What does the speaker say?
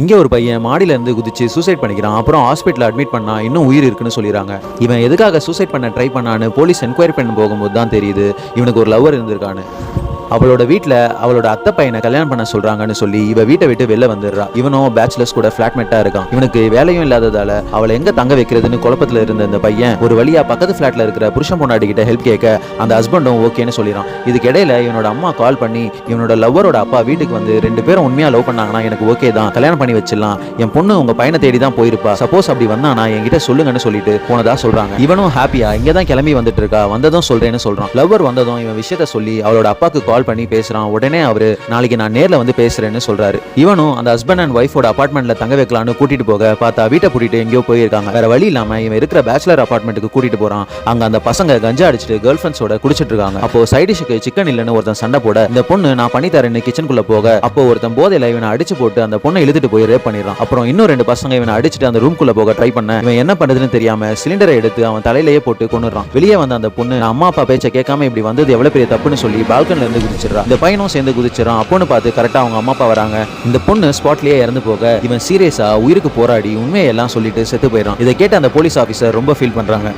இங்க ஒரு பையன் மாடியில இருந்து குதிச்சு சூசைட் பண்ணிக்கிறான். அப்புறம் ஹாஸ்பிட்டல் அட்மிட் பண்ணா இன்னும் உயிர் இருக்குன்னு சொல்லிடுறாங்க. இவன் எதுக்காக சூசைட் பண்ண ட்ரை பண்ணான்னு போலீஸ் என்கொயரி பண்ண போகும்போது தான் தெரியுது இவனுக்கு ஒரு லவ்வர் இருந்திருக்கான்னு. அவளோட வீட்டில் அவளோட அத்தை பையனை கல்யாணம் பண்ண சொல்றாங்கன்னு சொல்லி இவ வீட்டை விட்டு வெளில வந்துடுறா. இவனும் பேச்சுலர்ஸ் கூட ஃபிளாட்மேட்டா இருக்கான். இவனுக்கு வேலையும் இல்லாததால அவளை எங்க தங்க வைக்கிறதுன்னு குழப்பத்துல இருந்த இந்த பையன் ஒரு வழியா பக்கத்து ஃபிளாட்ல இருக்கிற புருஷன் பொண்டாட்டி கிட்ட ஹெல்ப் கேட்க அந்த ஹஸ்பண்டும் ஓகேன்னு சொல்லிடுறான். இதுக்கு இடையில இவனோட அம்மா கால் பண்ணி இவனோட லவ்வரோட அப்பா வீட்டுக்கு வந்து 2 பேரும் உண்மையா லவ் பண்ணாங்கன்னா எனக்கு ஓகே தான், கல்யாணம் பண்ணி வச்சிடலாம், என் பொண்ணு உங்க பையனை தேடி தான் போயிருப்பா, சப்போஸ் அப்படி வந்தானா என்கிட்ட சொல்லுங்கன்னு சொல்லிட்டு போனதா சொல்றாங்க. இவனும் ஹாப்பியா இங்க தான் கிளம்பி வந்துட்டு இருக்கா, வந்ததும் சொல்றேன்னு சொல்றான். லவ்வர் வந்ததும் இவன் விஷயத்த சொல்லி அவளோட அப்பாக்கு கால் பண்ணி பேசுறான். உடனே அவரு நாளைக்கு நான் நேர்ல வந்து பேசுறேன்னு சொல்றாரு. இவனும் அந்த ஹஸ்பண்ட் அண்ட் ஒய்ஃபோட அபார்ட்மெண்ட்ல தங்க வைக்கலான்னு கூட்டிட்டு போக பார்த்தா வீட்டை பூட்டிட்டு எங்கேயோ போயிருக்காங்க. வேற வழி இல்லாம இவன் இருக்கிற பேச்சுலர் அபார்ட்மெண்ட்டுக்கு கூட்டிட்டு போறான். அங்க அந்த பசங்க கஞ்சா அடிச்சுட்டு கேர்ள் ஃபிரெண்ட்ஸோட குடிச்சிட்டு இருக்காங்க. அப்போ சைடிஷுக்கு சிக்கன் இல்லன்னு ஒருத்தன் சண்டை போட இந்த பொண்ணு நான் பண்ணி தரேன்னு கிச்சனுக்குள்ள போக அப்போ ஒருத்தன் போதையில இவனை அடிச்சு போட்டு அந்த பொண்ணை இழுத்துட்டு போய் ரேப் பண்ணிடுறான். அப்புறம் இன்னும் 2 பசங்க இவனை அடிச்சுட்டு அந்த ரூம்குள்ள போக ட்ரை பண்ண இவன் என்ன பண்றதுன்னு தெரியாம சிலிண்டரை எடுத்து அவன் தலையிலேயே போட்டு கொன்னுறான். வெளியே வந்த அந்த பொண்ணு அம்மா அப்பா பேச்ச கேட்காம இப்படி வந்தது எவ்வளவு பெரிய தப்புன்னு சொல்லி பால்கனில இருந்து குதிச்சிடறான். இந்த பையனும் சேர்ந்து குதிச்சிடறான். அப்போன்னு பார்த்து கரெக்டா அவங்க அம்மா அப்பா வராங்க. இந்த பொண்ணு ஸ்பாட்லயே இறந்து போக இவன் சீரியஸா உயிருக்கு போராடி உண்மையெல்லாம் சொல்லிட்டு செத்து போயிடறான். இதை கேட்ட அந்த போலீஸ் ஆபீசர் ரொம்ப ஃபீல் பண்றாங்க.